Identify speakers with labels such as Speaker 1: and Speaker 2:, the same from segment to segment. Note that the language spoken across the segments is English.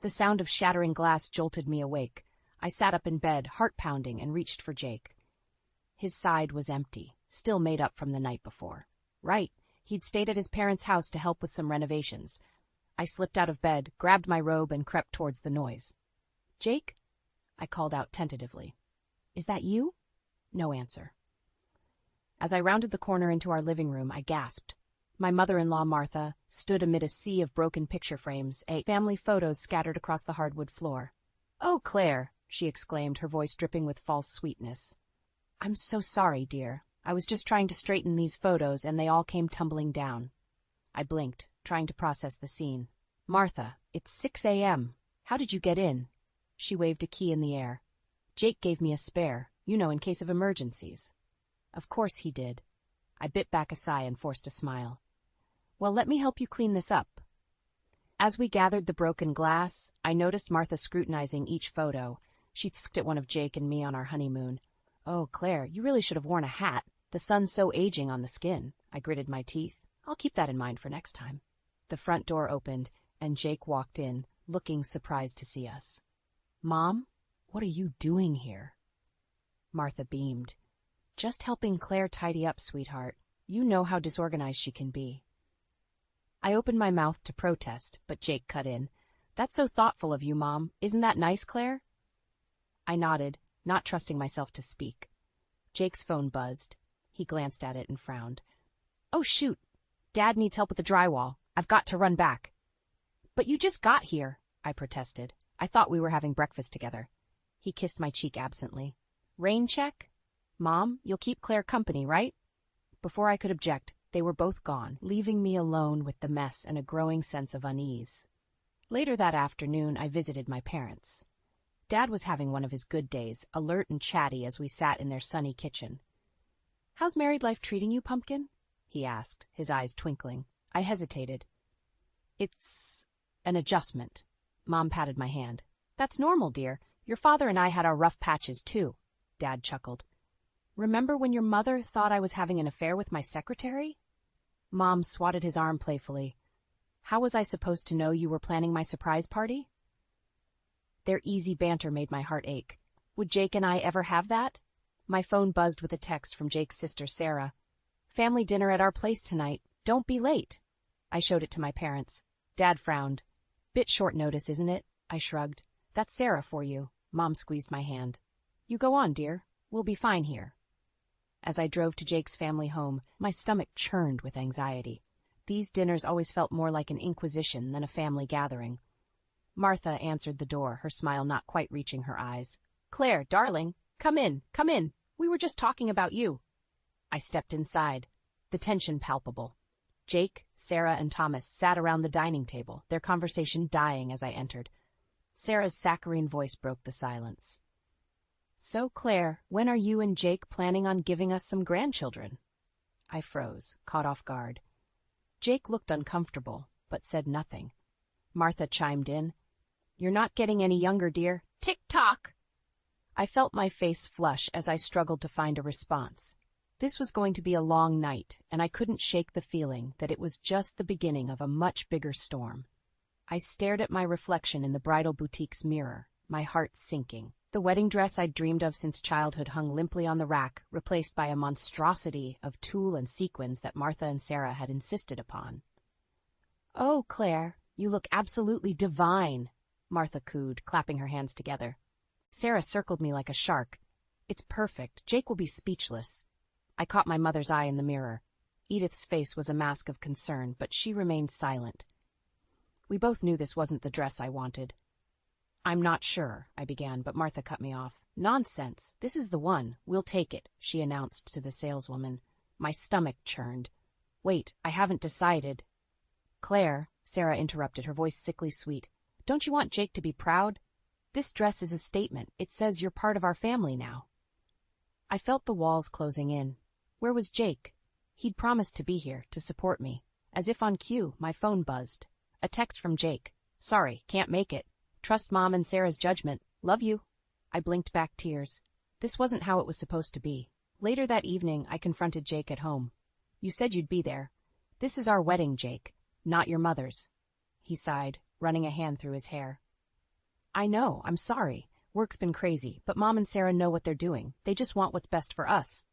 Speaker 1: The sound of shattering glass jolted me awake. I sat up in bed, heart pounding, and reached for Jake. His side was empty, still made up from the night before. Right, he'd stayed at his parents' house to help with some renovations. I slipped out of bed, grabbed my robe, and crept towards the noise. "Jake?" I called out tentatively. "Is that you?" No answer. As I rounded the corner into our living room, I gasped. My mother-in-law, Martha, stood amid a sea of broken picture frames, family photos scattered across the hardwood floor. "Oh, Claire," she exclaimed, her voice dripping with false sweetness. "I'm so sorry, dear. I was just trying to straighten these photos, and they all came tumbling down." I blinked, trying to process the scene. "Martha, it's 6 a.m. How did you get in?" She waved a key in the air. "Jake gave me a spare, in case of emergencies." "Of course he did." I bit back a sigh and forced a smile. "Well, let me help you clean this up." As we gathered the broken glass, I noticed Martha scrutinizing each photo. She'd looked at one of Jake and me on our honeymoon. "Oh, Claire, you really should have worn a hat. The sun's so aging on the skin." I gritted my teeth. "I'll keep that in mind for next time." The front door opened, and Jake walked in, looking surprised to see us. "Mom, what are you doing here?" Martha beamed. "Just helping Claire tidy up, sweetheart. You know how disorganized she can be." I opened my mouth to protest, but Jake cut in. "That's so thoughtful of you, Mom. Isn't that nice, Claire?" I nodded, not trusting myself to speak. Jake's phone buzzed. He glanced at it and frowned. "Oh, shoot. Dad needs help with the drywall. I've got to run back." "But you just got here," I protested. "I thought we were having breakfast together." He kissed my cheek absently. "Rain check? Mom, you'll keep Claire company, right?" Before I could object, they were both gone, leaving me alone with the mess and a growing sense of unease. Later that afternoon, I visited my parents. Dad was having one of his good days, alert and chatty as we sat in their sunny kitchen. "How's married life treating you, Pumpkin?" he asked, his eyes twinkling. I hesitated. "It's an adjustment." Mom patted my hand. "That's normal, dear. Your father and I had our rough patches, too." Dad chuckled. "Remember when your mother thought I was having an affair with my secretary?" Mom swatted his arm playfully. "How was I supposed to know you were planning my surprise party?" Their easy banter made my heart ache. Would Jake and I ever have that? My phone buzzed with a text from Jake's sister, Sarah. "Family dinner at our place tonight. Don't be late." I showed it to my parents. Dad frowned. "Bit short notice, isn't it?" I shrugged. "That's Sarah for you." Mom squeezed my hand. "You go on, dear. We'll be fine here." As I drove to Jake's family home, my stomach churned with anxiety. These dinners always felt more like an inquisition than a family gathering. Martha answered the door, her smile not quite reaching her eyes. "Claire, darling, come in, come in. We were just talking about you." I stepped inside, the tension palpable. Jake, Sarah, and Thomas sat around the dining table, their conversation dying as I entered. Sarah's saccharine voice broke the silence. "So, Claire, when are you and Jake planning on giving us some grandchildren?" I froze, caught off guard. Jake looked uncomfortable, but said nothing. Martha chimed in. "You're not getting any younger, dear. Tick-tock!" I felt my face flush as I struggled to find a response. This was going to be a long night, and I couldn't shake the feeling that it was just the beginning of a much bigger storm. I stared at my reflection in the bridal boutique's mirror, my heart sinking. The wedding dress I'd dreamed of since childhood hung limply on the rack, replaced by a monstrosity of tulle and sequins that Martha and Sarah had insisted upon. "Oh, Claire, you look absolutely divine," Martha cooed, clapping her hands together. Sarah circled me like a shark. "It's perfect. Jake will be speechless." I caught my mother's eye in the mirror. Edith's face was a mask of concern, but she remained silent. We both knew this wasn't the dress I wanted. "I'm not sure," I began, but Martha cut me off. "Nonsense. This is the one. We'll take it," she announced to the saleswoman. My stomach churned. "Wait, I haven't decided." "Claire," Sarah interrupted, her voice sickly sweet, "don't you want Jake to be proud? This dress is a statement. It says you're part of our family now." I felt the walls closing in. Where was Jake? He'd promised to be here, to support me. As if on cue, my phone buzzed. A text from Jake. "Sorry, can't make it. Trust Mom and Sarah's judgment. Love you." I blinked back tears. This wasn't how it was supposed to be. Later that evening, I confronted Jake at home. "You said you'd be there. This is our wedding, Jake, not your mother's." He sighed, running a hand through his hair. I know, I'm sorry. Work's been crazy, but Mom and Sarah know what they're doing. They just want what's best for us.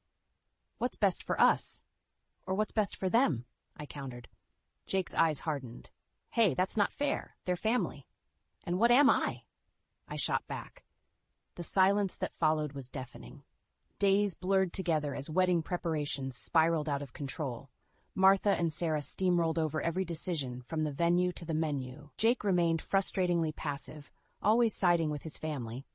Speaker 1: What's best for us? Or what's best for them? I countered. Jake's eyes hardened. Hey, that's not fair. They're family. And what am I? I shot back. The silence that followed was deafening. Days blurred together as wedding preparations spiraled out of control. Martha and Sarah steamrolled over every decision, from the venue to the menu. Jake remained frustratingly passive, always siding with his family.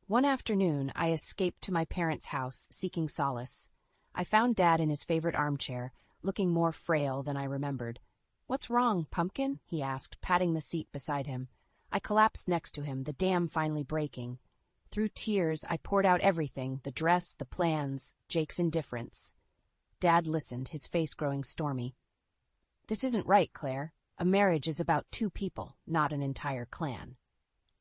Speaker 1: One afternoon, I escaped to my parents' house, seeking solace. I found Dad in his favorite armchair, looking more frail than I remembered. What's wrong, Pumpkin? He asked, patting the seat beside him. I collapsed next to him, the dam finally breaking. Through tears, I poured out everything, the dress, the plans, Jake's indifference. Dad listened, his face growing stormy. This isn't right, Claire. A marriage is about two people, not an entire clan.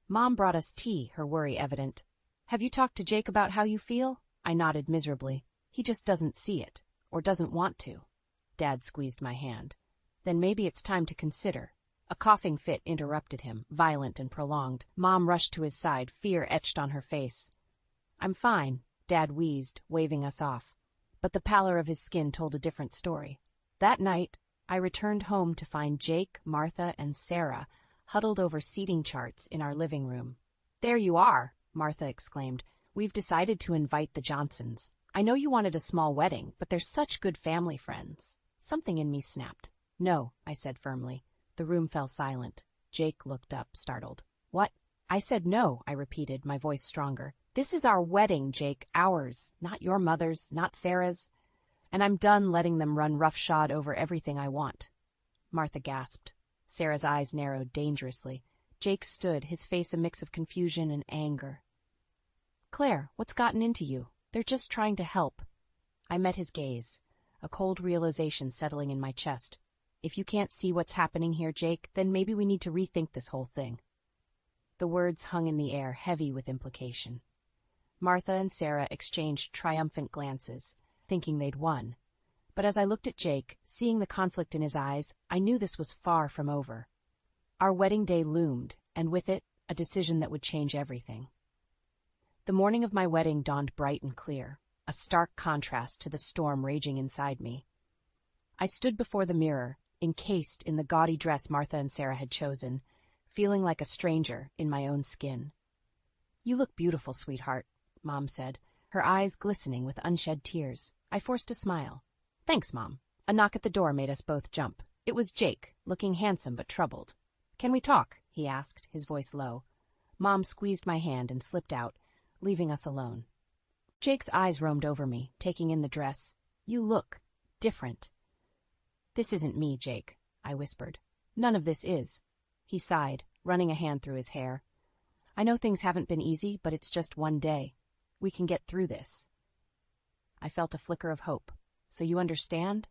Speaker 1: Mom brought us tea, her worry evident. Have you talked to Jake about how you feel? I nodded miserably. He just doesn't see it, or doesn't want to. Dad squeezed my hand. Then maybe it's time to consider. A coughing fit interrupted him, violent and prolonged. Mom rushed to his side, fear etched on her face. I'm fine, Dad wheezed, waving us off. But the pallor of his skin told a different story. That night, I returned home to find Jake, Martha, and Sarah huddled over seating charts in our living room. There you are, Martha exclaimed. We've decided to invite the Johnsons. I know you wanted a small wedding, but they're such good family friends. Something in me snapped. No, I said firmly. The room fell silent. Jake looked up, startled. What? I said no, I repeated, my voice stronger. This is our wedding, Jake, ours, not your mother's, not Sarah's. And I'm done letting them run roughshod over everything I want. Martha gasped. Sarah's eyes narrowed dangerously. Jake stood, his face a mix of confusion and anger. Claire, what's gotten into you? They're just trying to help. I met his gaze, a cold realization settling in my chest. If you can't see what's happening here, Jake, then maybe we need to rethink this whole thing. The words hung in the air, heavy with implication. Martha and Sarah exchanged triumphant glances, thinking they'd won. But as I looked at Jake, seeing the conflict in his eyes, I knew this was far from over. Our wedding day loomed, and with it, a decision that would change everything. The morning of my wedding dawned bright and clear, a stark contrast to the storm raging inside me. I stood before the mirror, encased in the gaudy dress Martha and Sarah had chosen, feeling like a stranger in my own skin. You look beautiful, sweetheart, Mom said, her eyes glistening with unshed tears. I forced a smile. Thanks, Mom. A knock at the door made us both jump. It was Jake, looking handsome but troubled. Can we talk? He asked, his voice low. Mom squeezed my hand and slipped out, leaving us alone. Jake's eyes roamed over me, taking in the dress. You look different. This isn't me, Jake, I whispered. None of this is. He sighed, running a hand through his hair. I know things haven't been easy, but it's just one day. We can get through this. I felt a flicker of hope. So you understand?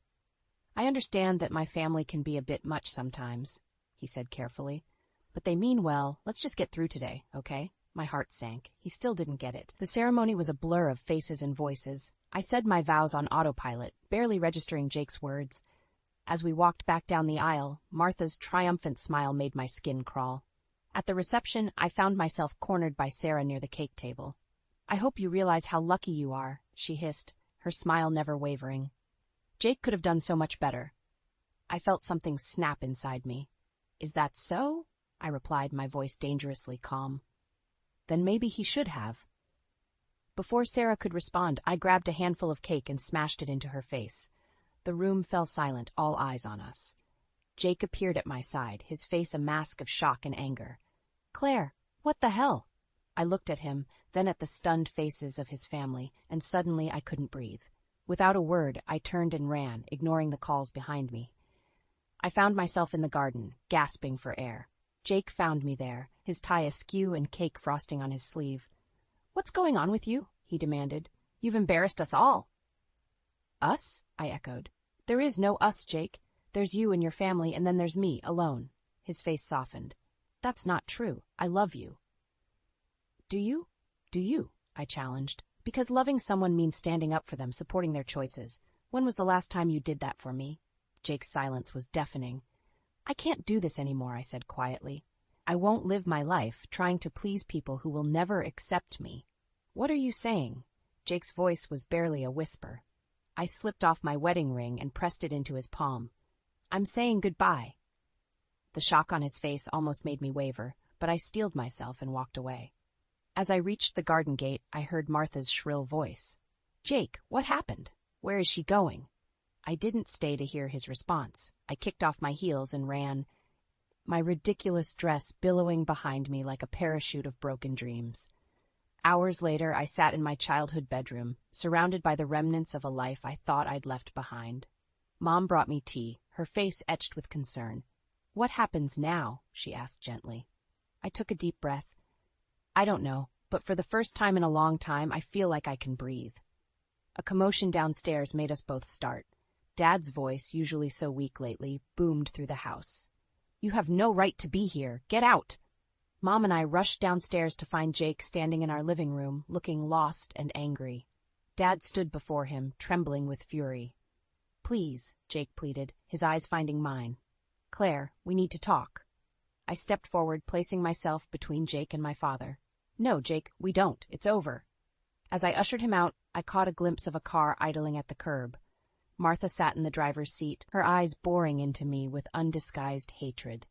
Speaker 1: I understand that my family can be a bit much sometimes, he said carefully. But they mean well. Let's just get through today, okay? My heart sank. He still didn't get it. The ceremony was a blur of faces and voices. I said my vows on autopilot, barely registering Jake's words. As we walked back down the aisle, Martha's triumphant smile made my skin crawl. At the reception, I found myself cornered by Sarah near the cake table. I hope you realize how lucky you are, she hissed, her smile never wavering. Jake could have done so much better. I felt something snap inside me. Is that so? I replied, my voice dangerously calm. Then maybe he should have. Before Sarah could respond, I grabbed a handful of cake and smashed it into her face. The room fell silent, all eyes on us. Jake appeared at my side, his face a mask of shock and anger. Claire, what the hell? I looked at him, then at the stunned faces of his family, and suddenly I couldn't breathe. Without a word, I turned and ran, ignoring the calls behind me. I found myself in the garden, gasping for air. Jake found me there, his tie askew and cake frosting on his sleeve. What's going on with you? He demanded. You've embarrassed us all. Us? I echoed. There is no us, Jake. There's you and your family, and then there's me, alone. His face softened. That's not true. I love you. Do you? Do you? I challenged. Because loving someone means standing up for them, supporting their choices. When was the last time you did that for me? Jake's silence was deafening. I can't do this anymore, I said quietly. I won't live my life trying to please people who will never accept me. What are you saying? Jake's voice was barely a whisper. I slipped off my wedding ring and pressed it into his palm. I'm saying goodbye. The shock on his face almost made me waver, but I steeled myself and walked away. As I reached the garden gate, I heard Martha's shrill voice. Jake, what happened? Where is she going? I didn't stay to hear his response. I kicked off my heels and ran, my ridiculous dress billowing behind me like a parachute of broken dreams. Hours later, I sat in my childhood bedroom, surrounded by the remnants of a life I thought I'd left behind. Mom brought me tea, her face etched with concern. What happens now? She asked gently. I took a deep breath. I don't know, but for the first time in a long time, I feel like I can breathe. A commotion downstairs made us both start. Dad's voice, usually so weak lately, boomed through the house. You have no right to be here. Get out! Mom and I rushed downstairs to find Jake standing in our living room, looking lost and angry. Dad stood before him, trembling with fury. Please, Jake pleaded, his eyes finding mine. Claire, we need to talk. I stepped forward, placing myself between Jake and my father. No, Jake, we don't. It's over. As I ushered him out, I caught a glimpse of a car idling at the curb. Martha sat in the driver's seat, her eyes boring into me with undisguised hatred.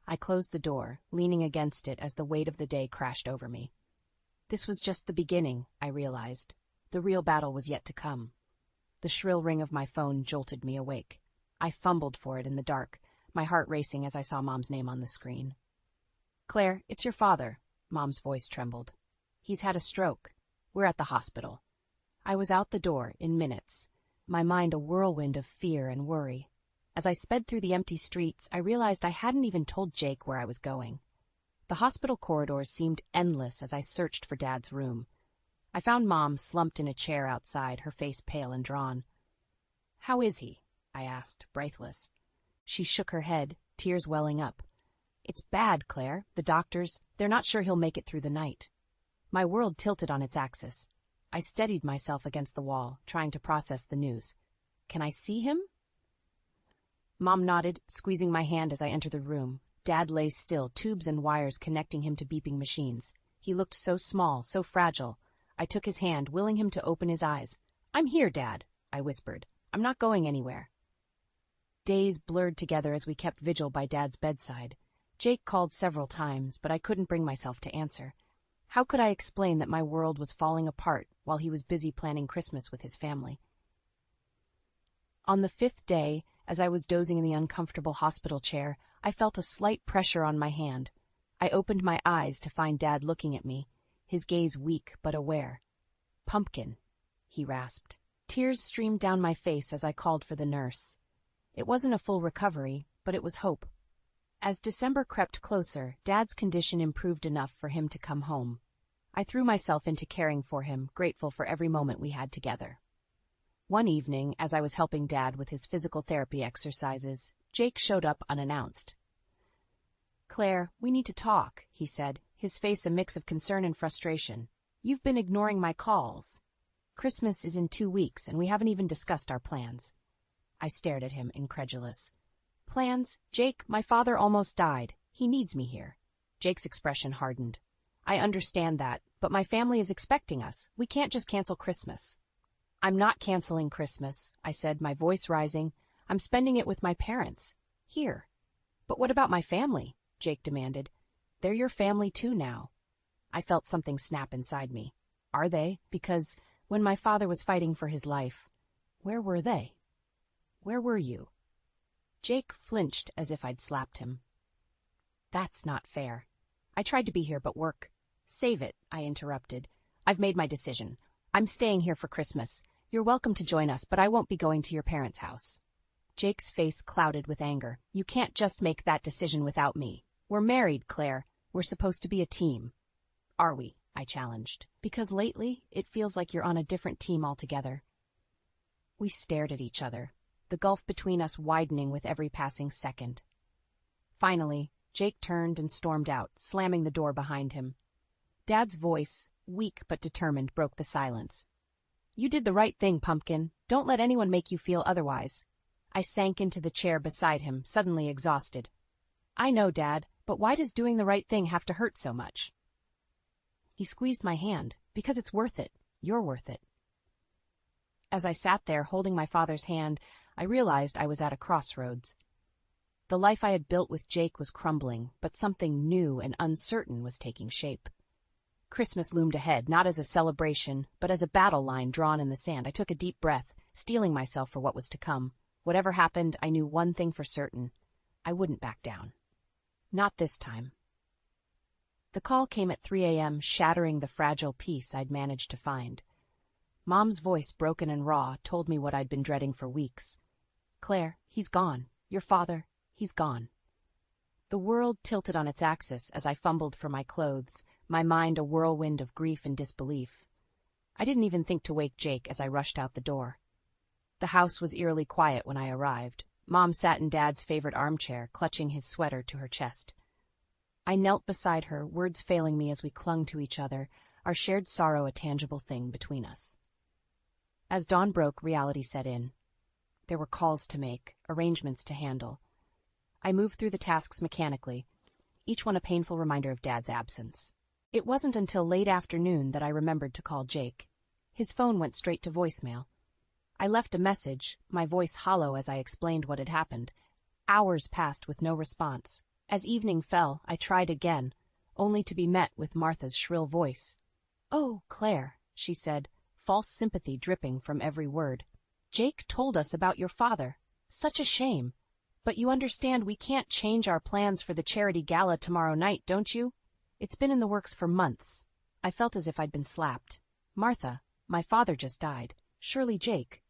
Speaker 1: I closed the door, leaning against it as the weight of the day crashed over me. This was just the beginning, I realized. The real battle was yet to come. The shrill ring of my phone jolted me awake. I fumbled for it in the dark, my heart racing as I saw Mom's name on the screen. Claire, it's your father. Mom's voice trembled. He's had a stroke. We're at the hospital. I was out the door in minutes, my mind a whirlwind of fear and worry. As I sped through the empty streets, I realized I hadn't even told Jake where I was going. The hospital corridors seemed endless as I searched for Dad's room. I found Mom slumped in a chair outside, her face pale and drawn. How is he? I asked, breathless. She shook her head, tears welling up. It's bad, Claire. The doctors, they're not sure he'll make it through the night. My world tilted on its axis. I steadied myself against the wall, trying to process the news. Can I see him? Mom nodded, squeezing my hand as I entered the room. Dad lay still, tubes and wires connecting him to beeping machines. He looked so small, so fragile. I took his hand, willing him to open his eyes. I'm here, Dad, I whispered. I'm not going anywhere. Days blurred together as we kept vigil by Dad's bedside. Jake called several times, but I couldn't bring myself to answer. How could I explain that my world was falling apart while he was busy planning Christmas with his family? On the 5th day, as I was dozing in the uncomfortable hospital chair, I felt a slight pressure on my hand. I opened my eyes to find Dad looking at me, his gaze weak but aware. Pumpkin, he rasped. Tears streamed down my face as I called for the nurse. It wasn't a full recovery, but it was hope. As December crept closer, Dad's condition improved enough for him to come home. I threw myself into caring for him, grateful for every moment we had together. One evening, as I was helping Dad with his physical therapy exercises, Jake showed up unannounced. Claire, we need to talk, he said, his face a mix of concern and frustration. You've been ignoring my calls. Christmas is in 2 weeks, and we haven't even discussed our plans. I stared at him, incredulous. Plans? Jake, my father almost died. He needs me here. Jake's expression hardened. I understand that, but my family is expecting us. We can't just cancel Christmas. I'm not canceling Christmas, I said, my voice rising. I'm spending it with my parents. Here. But what about my family? Jake demanded. They're your family too now. I felt something snap inside me. Are they? Because when my father was fighting for his life, where were they? Where were you? Jake flinched as if I'd slapped him. That's not fair. I tried to be here, but work. Save it, I interrupted. I've made my decision. I'm staying here for Christmas. You're welcome to join us, but I won't be going to your parents' house. Jake's face clouded with anger. You can't just make that decision without me. We're married, Claire. We're supposed to be a team. Are we? I challenged. Because lately, it feels like you're on a different team altogether. We stared at each other, the gulf between us widening with every passing second. Finally, Jake turned and stormed out, slamming the door behind him. Dad's voice, weak but determined, broke the silence. You did the right thing, Pumpkin. Don't let anyone make you feel otherwise. I sank into the chair beside him, suddenly exhausted. I know, Dad, But why does doing the right thing have to hurt so much? He squeezed my hand. Because it's worth it. You're worth it. As I sat there holding my father's hand, I realized I was at a crossroads. The life I had built with Jake was crumbling, but something new and uncertain was taking shape. Christmas loomed ahead, not as a celebration, but as a battle line drawn in the sand. I took a deep breath, steeling myself for what was to come. Whatever happened, I knew one thing for certain. I wouldn't back down. Not this time. The call came at 3 a.m., shattering the fragile peace I'd managed to find. Mom's voice, broken and raw, told me what I'd been dreading for weeks. Claire, he's gone. Your father, he's gone. The world tilted on its axis as I fumbled for my clothes, my mind a whirlwind of grief and disbelief. I didn't even think to wake Jake as I rushed out the door. The house was eerily quiet when I arrived. Mom sat in Dad's favorite armchair, clutching his sweater to her chest. I knelt beside her, words failing me as we clung to each other, our shared sorrow a tangible thing between us. As dawn broke, reality set in. There were calls to make, arrangements to handle. I moved through the tasks mechanically, each one a painful reminder of Dad's absence. It wasn't until late afternoon that I remembered to call Jake. His phone went straight to voicemail. I left a message, my voice hollow as I explained what had happened. Hours passed with no response. As evening fell, I tried again, only to be met with Martha's shrill voice. "Oh, Claire," she said, false sympathy dripping from every word. "Jake told us about your father. Such a shame. But you understand we can't change our plans for the charity gala tomorrow night, don't you? It's been in the works for months." I felt as if I'd been slapped. "Martha, my father just died. Surely Jake—"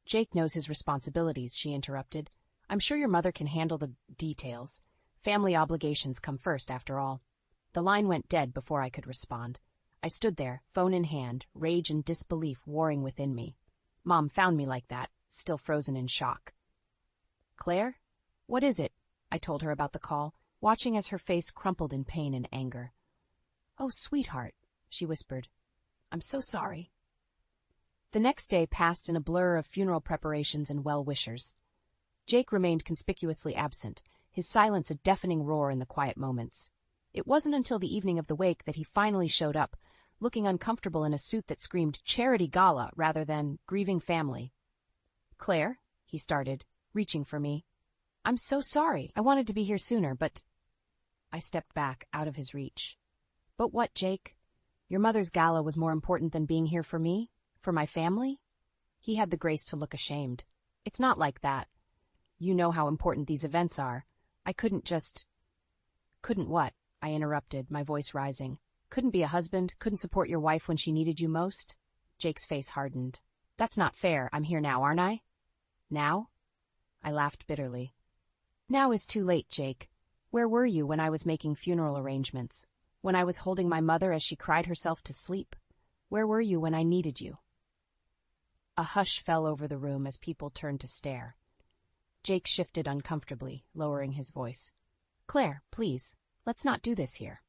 Speaker 1: "Jake knows his responsibilities," she interrupted. "I'm sure your mother can handle the details. Family obligations come first, after all." The line went dead before I could respond. I stood there, phone in hand, rage and disbelief warring within me. Mom found me like that, still frozen in shock. "Claire? What is it?" I told her about the call, watching as her face crumpled in pain and anger. "Oh, sweetheart," she whispered. "I'm so sorry." The next day passed in a blur of funeral preparations and well-wishers. Jake remained conspicuously absent, his silence a deafening roar in the quiet moments. It wasn't until the evening of the wake that he finally showed up, looking uncomfortable in a suit that screamed charity gala rather than grieving family. "Claire," he started, reaching for me. "I'm so sorry. I wanted to be here sooner, but—" I stepped back, out of his reach. "But what, Jake? Your mother's gala was more important than being here for me? For my family?" He had the grace to look ashamed. "It's not like that. You know how important these events are. I couldn't just—" "Couldn't what?" I interrupted, my voice rising. "Couldn't be a husband, couldn't support your wife when she needed you most?" Jake's face hardened. "That's not fair. I'm here now, aren't I?" "Now?" I laughed bitterly. "Now is too late, Jake. Where were you when I was making funeral arrangements? When I was holding my mother as she cried herself to sleep? Where were you when I needed you?" A hush fell over the room as people turned to stare. Jake shifted uncomfortably, lowering his voice. "Claire, please, let's not do this here."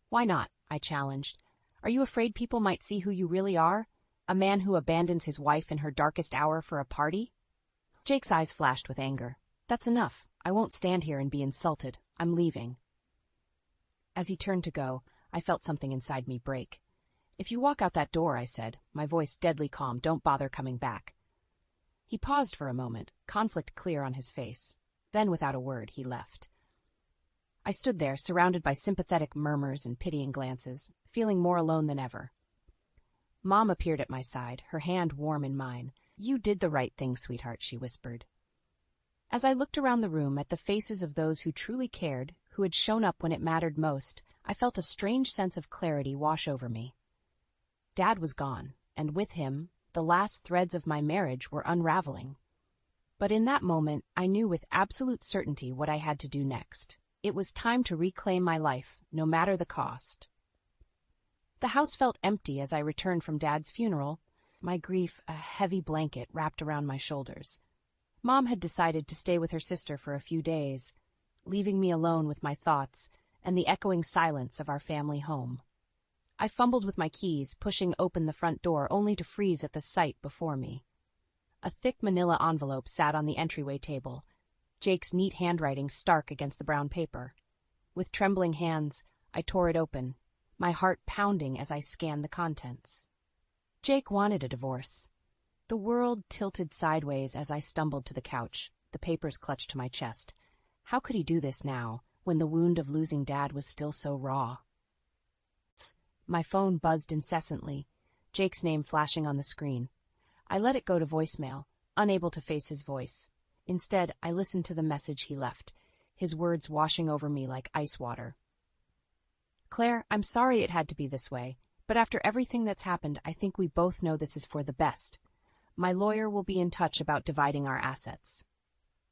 Speaker 1: "Why not?" I challenged. "Are you afraid people might see who you really are? A man who abandons his wife in her darkest hour for a party?" Jake's eyes flashed with anger. "That's enough. I won't stand here and be insulted. I'm leaving." As he turned to go, I felt something inside me break. "If you walk out that door," I said, my voice deadly calm, "don't bother coming back." He paused for a moment, conflict clear on his face. Then, without a word, he left. I stood there, surrounded by sympathetic murmurs and pitying glances, feeling more alone than ever. Mom appeared at my side, her hand warm in mine. "You did the right thing, sweetheart," she whispered. As I looked around the room at the faces of those who truly cared, who had shown up when it mattered most, I felt a strange sense of clarity wash over me. Dad was gone, and with him, the last threads of my marriage were unraveling. But in that moment, I knew with absolute certainty what I had to do next. It was time to reclaim my life, no matter the cost. The house felt empty as I returned from Dad's funeral, my grief a heavy blanket wrapped around my shoulders. Mom had decided to stay with her sister for a few days, leaving me alone with my thoughts and the echoing silence of our family home. I fumbled with my keys, pushing open the front door only to freeze at the sight before me. A thick manila envelope sat on the entryway table, Jake's neat handwriting stark against the brown paper. With trembling hands, I tore it open, my heart pounding as I scanned the contents. Jake wanted a divorce. The world tilted sideways as I stumbled to the couch, the papers clutched to my chest. How could he do this now, when the wound of losing Dad was still so raw? My phone buzzed incessantly, Jake's name flashing on the screen. I let it go to voicemail, unable to face his voice. Instead, I listened to the message he left, his words washing over me like ice water. Claire, I'm sorry it had to be this way, but after everything that's happened, I think we both know this is for the best. My lawyer will be in touch about dividing our assets.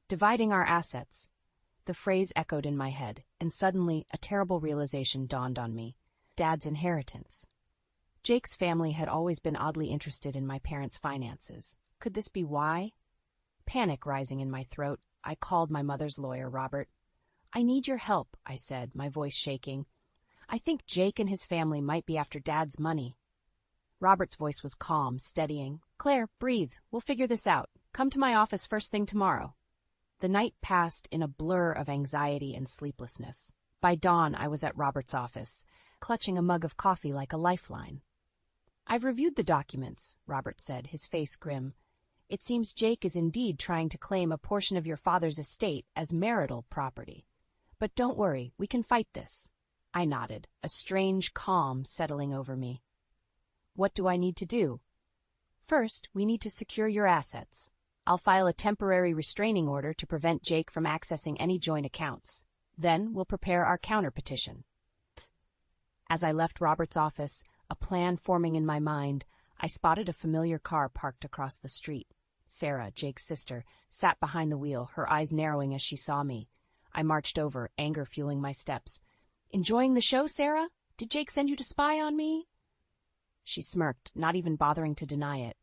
Speaker 1: Dividing our assets. The phrase echoed in my head, and suddenly a terrible realization dawned on me. Dad's inheritance. Jake's family had always been oddly interested in my parents' finances. Could this be why? Panic rising in my throat, I called my mother's lawyer, Robert. I need your help, I said, my voice shaking. I think Jake and his family might be after Dad's money. Robert's voice was calm, steadying. Claire, breathe. We'll figure this out. Come to my office first thing tomorrow. The night passed in a blur of anxiety and sleeplessness. By dawn, I was at Robert's office, clutching a mug of coffee like a lifeline. I've reviewed the documents, Robert said, his face grim. It seems Jake is indeed trying to claim a portion of your father's estate as marital property. But don't worry, we can fight this. I nodded, a strange calm settling over me. What do I need to do? First, we need to secure your assets. I'll file a temporary restraining order to prevent Jake from accessing any joint accounts. Then we'll prepare our counterpetition. As I left Robert's office, a plan forming in my mind, I spotted a familiar car parked across the street. Sarah, Jake's sister, sat behind the wheel, her eyes narrowing as she saw me. I marched over, anger fueling my steps. Enjoying the show, Sarah? Did Jake send you to spy on me? She smirked, not even bothering to deny it.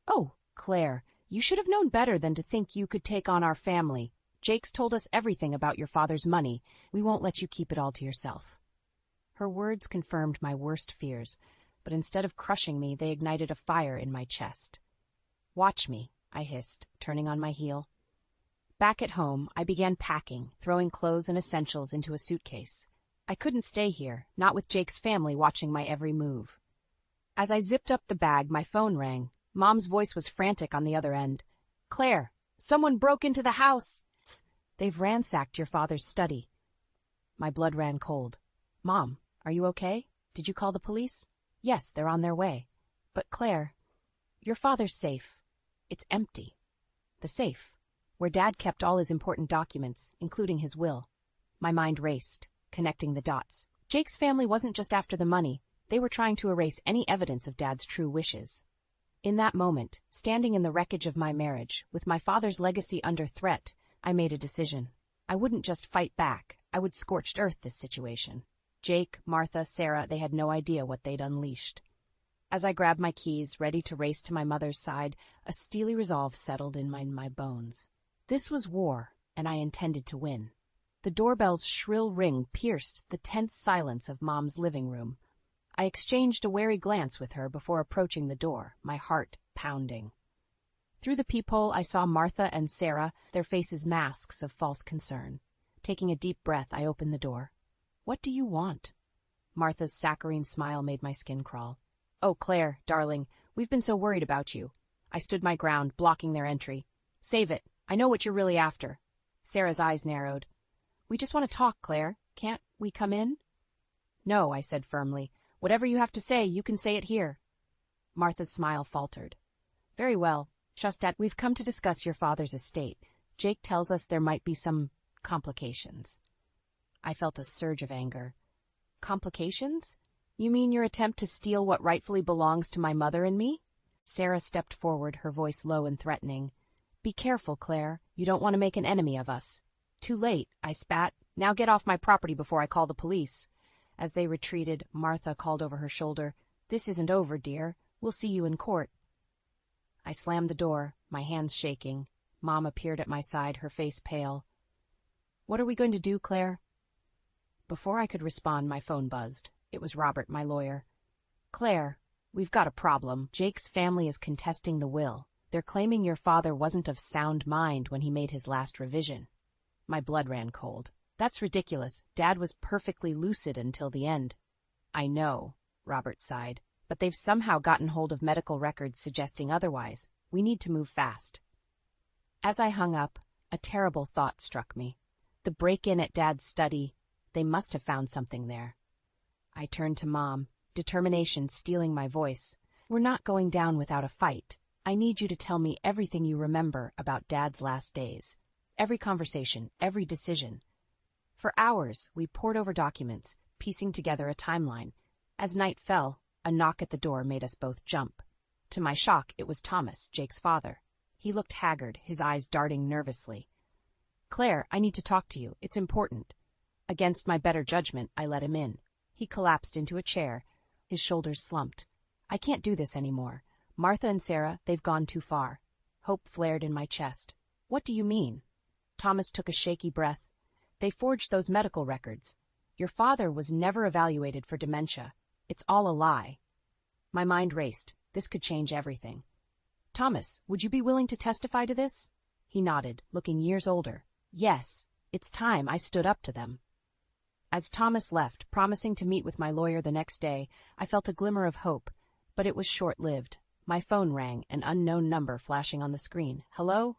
Speaker 1: Oh, Claire, you should have known better than to think you could take on our family. Jake's told us everything about your father's money. We won't let you keep it all to yourself. Her words confirmed my worst fears, but instead of crushing me, they ignited a fire in my chest. Watch me, I hissed, turning on my heel. Back at home, I began packing, throwing clothes and essentials into a suitcase. I couldn't stay here, not with Jake's family watching my every move. As I zipped up the bag, my phone rang. Mom's voice was frantic on the other end. Claire, someone broke into the house. They've ransacked your father's study. My blood ran cold. Mom, are you okay? Did you call the police? Yes, they're on their way. But Claire, your father's safe. It's empty. The safe, where Dad kept all his important documents, including his will. My mind raced, connecting the dots. Jake's family wasn't just after the money. They were trying to erase any evidence of Dad's true wishes. In that moment, standing in the wreckage of my marriage, with my father's legacy under threat, I made a decision. I wouldn't just fight back. I would scorched earth this situation. Jake, Martha, Sarah, they had no idea what they'd unleashed. As I grabbed my keys, ready to race to my mother's side, a steely resolve settled in my bones. This was war, and I intended to win. The doorbell's shrill ring pierced the tense silence of Mom's living room. I exchanged a wary glance with her before approaching the door, my heart pounding. Through the peephole, I saw Martha and Sarah, their faces masks of false concern. Taking a deep breath, I opened the door. What do you want? Martha's saccharine smile made my skin crawl. Oh, Claire, darling, we've been so worried about you. I stood my ground, blocking their entry. Save it. I know what you're really after. Sarah's eyes narrowed. We just want to talk, Claire. Can't we come in? No, I said firmly. Whatever you have to say, you can say it here. Martha's smile faltered. Very well. Shustat, we've come to discuss your father's estate. Jake tells us there might be some complications. I felt a surge of anger. Complications? You mean your attempt to steal what rightfully belongs to my mother and me? Sarah stepped forward, her voice low and threatening. Be careful, Claire. You don't want to make an enemy of us. Too late, I spat. Now get off my property before I call the police. As they retreated, Martha called over her shoulder, This isn't over, dear. We'll see you in court. I slammed the door, my hands shaking. Mom appeared at my side, her face pale. What are we going to do, Claire? Before I could respond, my phone buzzed. It was Robert, my lawyer. Claire, we've got a problem. Jake's family is contesting the will. They're claiming your father wasn't of sound mind when he made his last revision. My blood ran cold. That's ridiculous. Dad was perfectly lucid until the end. I know, Robert sighed, but they've somehow gotten hold of medical records suggesting otherwise. We need to move fast. As I hung up, a terrible thought struck me. The break-in at Dad's study, they must have found something there. I turned to Mom, determination stealing my voice. We're not going down without a fight. I need you to tell me everything you remember about Dad's last days. Every conversation, every decision. For hours, we pored over documents, piecing together a timeline. As night fell, a knock at the door made us both jump. To my shock, it was Thomas, Jake's father. He looked haggard, his eyes darting nervously. Claire, I need to talk to you. It's important. Against my better judgment, I let him in. He collapsed into a chair. His shoulders slumped. I can't do this anymore. Martha and Sarah, they've gone too far. Hope flared in my chest. What do you mean? Thomas took a shaky breath. They forged those medical records. Your father was never evaluated for dementia. It's all a lie. My mind raced. This could change everything. Thomas, would you be willing to testify to this? He nodded, looking years older. Yes, it's time I stood up to them. As Thomas left, promising to meet with my lawyer the next day, I felt a glimmer of hope, but it was short-lived. My phone rang, an unknown number flashing on the screen. Hello?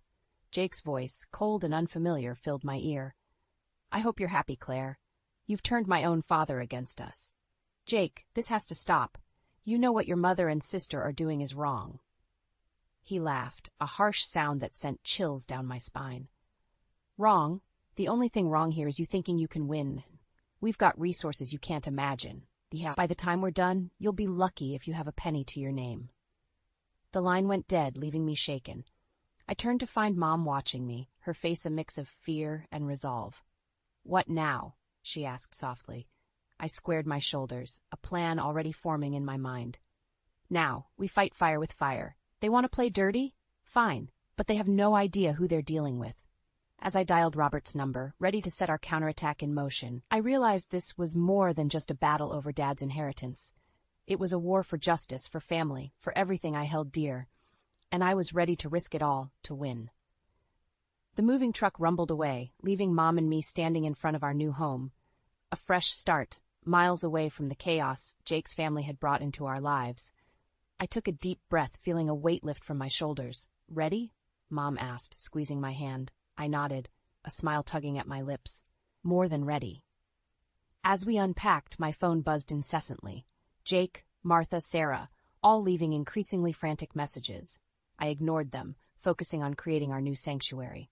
Speaker 1: Jake's voice, cold and unfamiliar, filled my ear. I hope you're happy, Claire. You've turned my own father against us. Jake, this has to stop. You know what your mother and sister are doing is wrong. He laughed, a harsh sound that sent chills down my spine. Wrong? The only thing wrong here is you thinking you can win. We've got resources you can't imagine. By the time we're done, you'll be lucky if you have a penny to your name. The line went dead, leaving me shaken. I turned to find Mom watching me, her face a mix of fear and resolve. What now? She asked softly. I squared my shoulders, a plan already forming in my mind. Now, we fight fire with fire. They want to play dirty? Fine, but they have no idea who they're dealing with. As I dialed Robert's number, ready to set our counterattack in motion, I realized this was more than just a battle over Dad's inheritance. It was a war for justice, for family, for everything I held dear, and I was ready to risk it all to win. The moving truck rumbled away, leaving Mom and me standing in front of our new home. A fresh start, miles away from the chaos Jake's family had brought into our lives. I took a deep breath, feeling a weight lift from my shoulders. Ready? Mom asked, squeezing my hand. I nodded, a smile tugging at my lips. More than ready. As we unpacked, my phone buzzed incessantly. Jake, Martha, Sarah, all leaving increasingly frantic messages. I ignored them, focusing on creating our new sanctuary.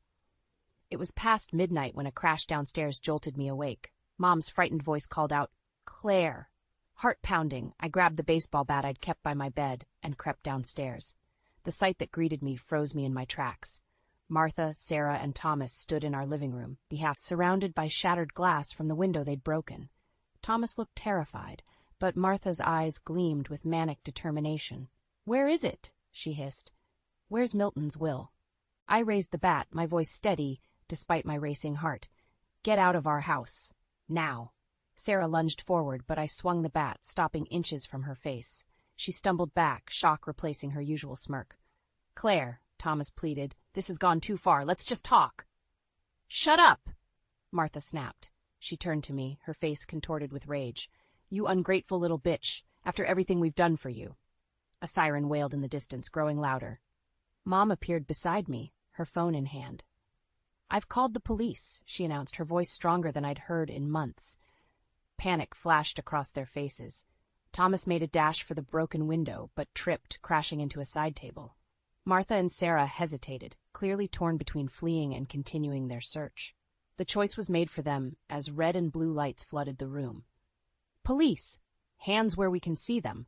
Speaker 1: It was past midnight when a crash downstairs jolted me awake. Mom's frightened voice called out, Claire. Heart pounding, I grabbed the baseball bat I'd kept by my bed and crept downstairs. The sight that greeted me froze me in my tracks. Martha, Sarah, and Thomas stood in our living room, surrounded by shattered glass from the window they'd broken. Thomas looked terrified, but Martha's eyes gleamed with manic determination. Where is it? She hissed. Where's Milton's will? I raised the bat, my voice steady, despite my racing heart. Get out of our house. Now. Sarah lunged forward, but I swung the bat, stopping inches from her face. She stumbled back, shock replacing her usual smirk. Claire, Thomas pleaded, this has gone too far. Let's just talk. Shut up! Martha snapped. She turned to me, her face contorted with rage. You ungrateful little bitch, after everything we've done for you. A siren wailed in the distance, growing louder. Mom appeared beside me, her phone in hand. I've called the police, she announced, her voice stronger than I'd heard in months. Panic flashed across their faces. Thomas made a dash for the broken window, but tripped, crashing into a side table. Martha and Sarah hesitated, clearly torn between fleeing and continuing their search. The choice was made for them as red and blue lights flooded the room. Police! Hands where we can see them.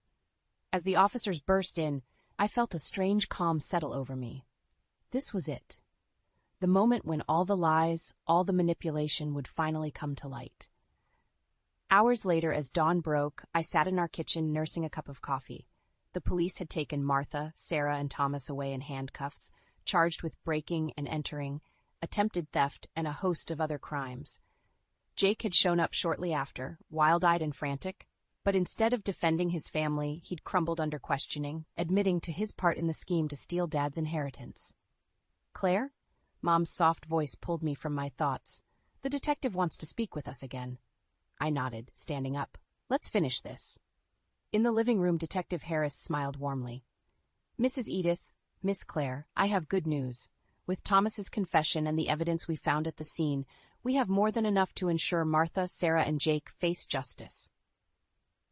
Speaker 1: As the officers burst in, I felt a strange calm settle over me. This was it. The moment when all the lies, all the manipulation would finally come to light. Hours later, as dawn broke, I sat in our kitchen nursing a cup of coffee. The police had taken Martha, Sarah, and Thomas away in handcuffs, charged with breaking and entering, attempted theft, and a host of other crimes. Jake had shown up shortly after, wild-eyed and frantic, but instead of defending his family, he'd crumbled under questioning, admitting to his part in the scheme to steal Dad's inheritance. Claire? Mom's soft voice pulled me from my thoughts. The detective wants to speak with us again. I nodded, standing up. Let's finish this. In the living room, Detective Harris smiled warmly. Mrs. Edith, Miss Claire, I have good news. With Thomas's confession and the evidence we found at the scene, we have more than enough to ensure Martha, Sarah, and Jake face justice.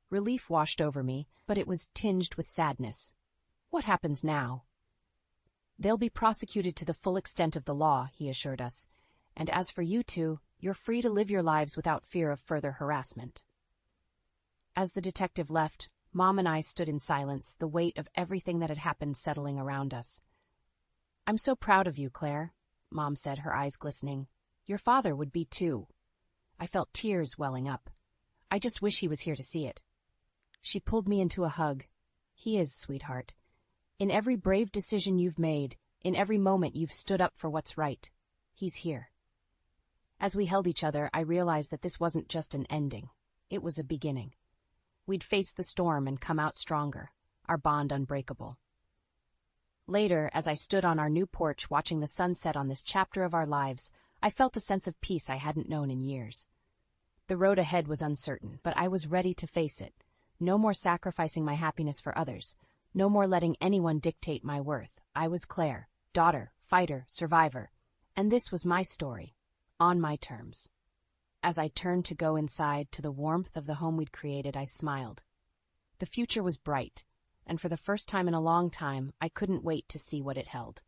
Speaker 1: Relief washed over me, but it was tinged with sadness. What happens now? They'll be prosecuted to the full extent of the law, he assured us. And as for you two, you're free to live your lives without fear of further harassment. As the detective left, Mom and I stood in silence, the weight of everything that had happened settling around us. I'm so proud of you, Claire, Mom said, her eyes glistening. Your father would be too. I felt tears welling up. I just wish he was here to see it. She pulled me into a hug. He is, sweetheart. In every brave decision you've made, in every moment you've stood up for what's right, he's here. As we held each other, I realized that this wasn't just an ending. It was a beginning. We'd face the storm and come out stronger, our bond unbreakable. Later, as I stood on our new porch watching the sunset on this chapter of our lives, I felt a sense of peace I hadn't known in years. The road ahead was uncertain, but I was ready to face it. No more sacrificing my happiness for others. No more letting anyone dictate my worth. I was Claire, daughter, fighter, survivor. And this was my story, on my terms. As I turned to go inside to the warmth of the home we'd created, I smiled. The future was bright, and for the first time in a long time, I couldn't wait to see what it held.